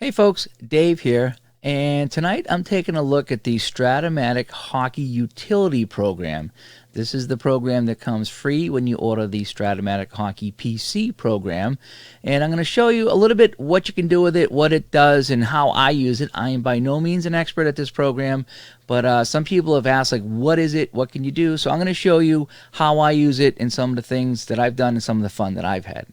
Hey folks, Dave here, and tonight I'm taking a look at the Strat Hockey Utility Program. This is the program that comes free when you order the Strat Hockey PC program, and I'm going to show you a little bit what you can do with it, what it does, and how I use it. I am by no means an expert at this program, but some people have asked, like, what is it, what can you do? So I'm going to show you how I use it and some of the things that I've done and some of the fun that I've had.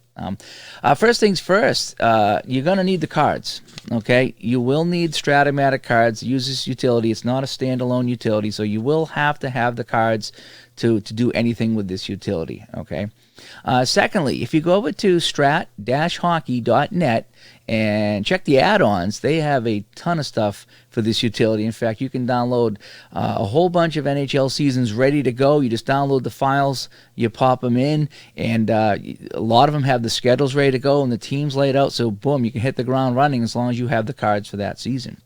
First things first, you're going to need the cards, okay? You will need Strat cards. Use this utility. It's not a standalone utility, so you will have to have the cards to do anything with this utility, okay? Secondly, if you go over to strat-hockey.net and check the add-ons, they have a ton of stuff for this utility. In fact, you can download a whole bunch of NHL seasons ready to go. You just download the files, you pop them in, and a lot of them have the schedules ready to go and the teams laid out, so boom, you can hit the ground running as long as you have the cards for that season.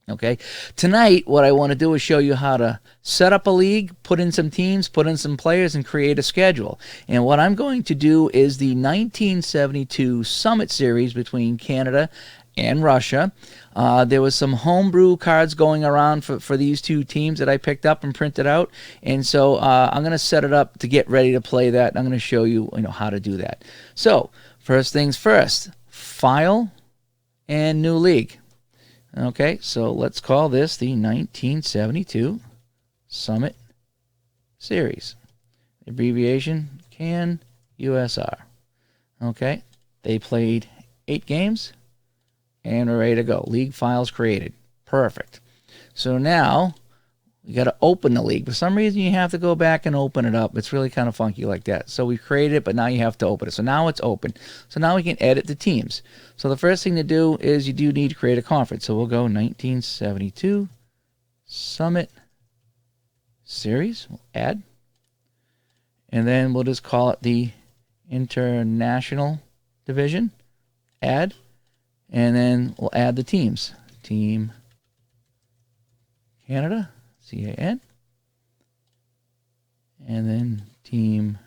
Okay, tonight what I want to do is show you how to set up a league, put in some teams, put in some players, and create a schedule. And what I'm going to do is the 1972 Summit Series between Canada and Russia. There was some homebrew cards going around for these two teams that I picked up and printed out, and so I'm going to set it up to get ready to play that. I'm going to show you, how to do that. So first things first, file and new league. Okay, so let's call this the 1972 Summit Series. Abbreviation CAN USR. Okay, they played 8 games and we're ready to go. League files created. Perfect. So now we got to open the league. For some reason, you have to go back and open it up. It's really kind of funky like that. So we created it, but now you have to open it. So now it's open. So now we can edit the teams. So the first thing to do is you do need to create a conference. So we'll go 1972 Summit Series. We'll add. And then we'll just call it the International Division. Add. And then we'll add the teams. Team Canada. CAN, and then Team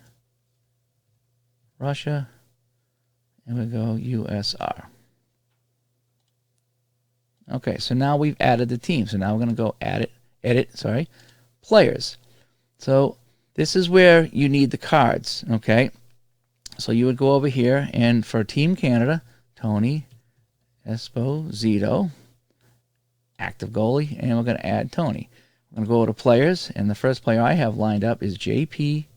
Russia, and we go USR. Okay, so now we've added the team. So now we're going to go edit, players. So this is where you need the cards, okay? So you would go over here, and for Team Canada, Tony Esposito, active goalie, and we're going to add Tony. I'm going to go to players, and the first player I have lined up is J.P.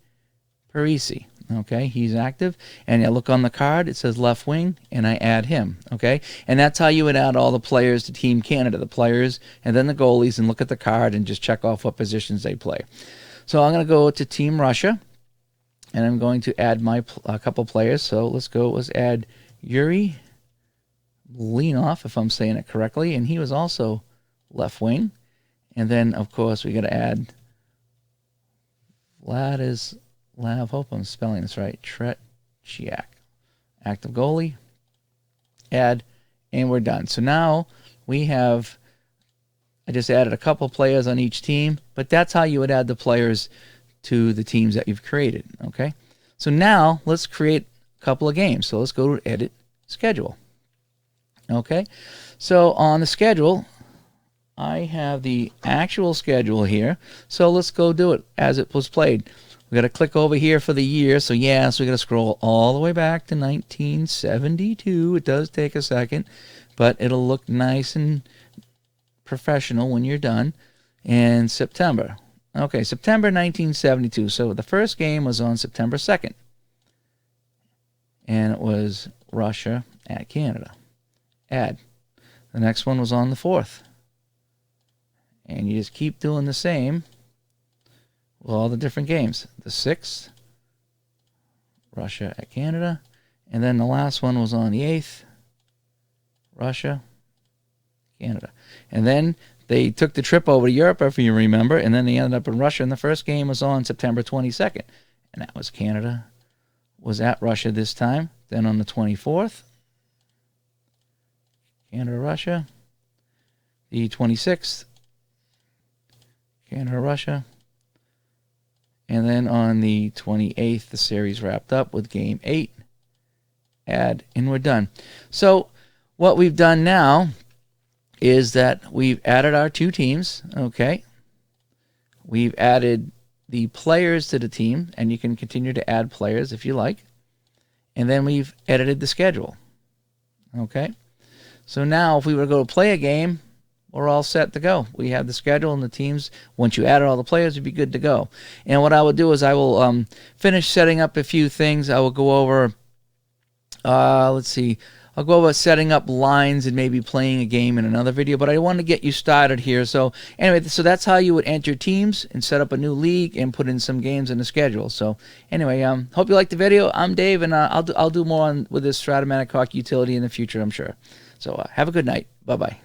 Parisi. Okay, he's active, and I look on the card, it says left wing, and I add him. Okay, and that's how you would add all the players to Team Canada, the players, and then the goalies, and look at the card and just check off what positions they play. So I'm going to go to Team Russia, and I'm going to add a couple players. So let's add Yuri Leanoff, if I'm saying it correctly, and he was also left wing. And then, of course, we got to add Vladislav, hope I'm spelling this right, Tretiak, active goalie, add, and we're done. So now I just added a couple players on each team, but that's how you would add the players to the teams that you've created, okay? So now let's create a couple of games. So let's go to edit, schedule. Okay, so on the schedule, I have the actual schedule here, so let's go do it as it was played. We got to click over here for the year, so we got to scroll all the way back to 1972. It does take a second, but it'll look nice and professional when you're done. And September. Okay, September 1972. So the first game was on September 2nd, and it was Russia at Canada. Add. The next one was on the 4th. And you just keep doing the same with all the different games. The 6th, Russia at Canada. And then the last one was on the 8th, Russia, Canada. And then they took the trip over to Europe, if you remember, and then they ended up in Russia. And the first game was on September 22nd. And that was Canada was at Russia this time. Then on the 24th, Canada, Russia. The 26th, Canada, Russia. And then on the 28th, the series wrapped up with Game 8. Add, and we're done. So what we've done now is that we've added our 2 teams, okay? We've added the players to the team, and you can continue to add players if you like. And then we've edited the schedule, okay? So now if we were to go play a game, we're all set to go. We have the schedule and the teams. Once you added all the players, you'd be good to go. And what I will do is I will finish setting up a few things. I will go over, let's see, I'll go over setting up lines and maybe playing a game in another video, but I want to get you started here. So anyway, so that's how you would enter teams and set up a new league and put in some games in the schedule. So anyway, hope you liked the video. I'm Dave, and I'll do more with this Strat Hockey Utility in the future, I'm sure. So have a good night. Bye-bye.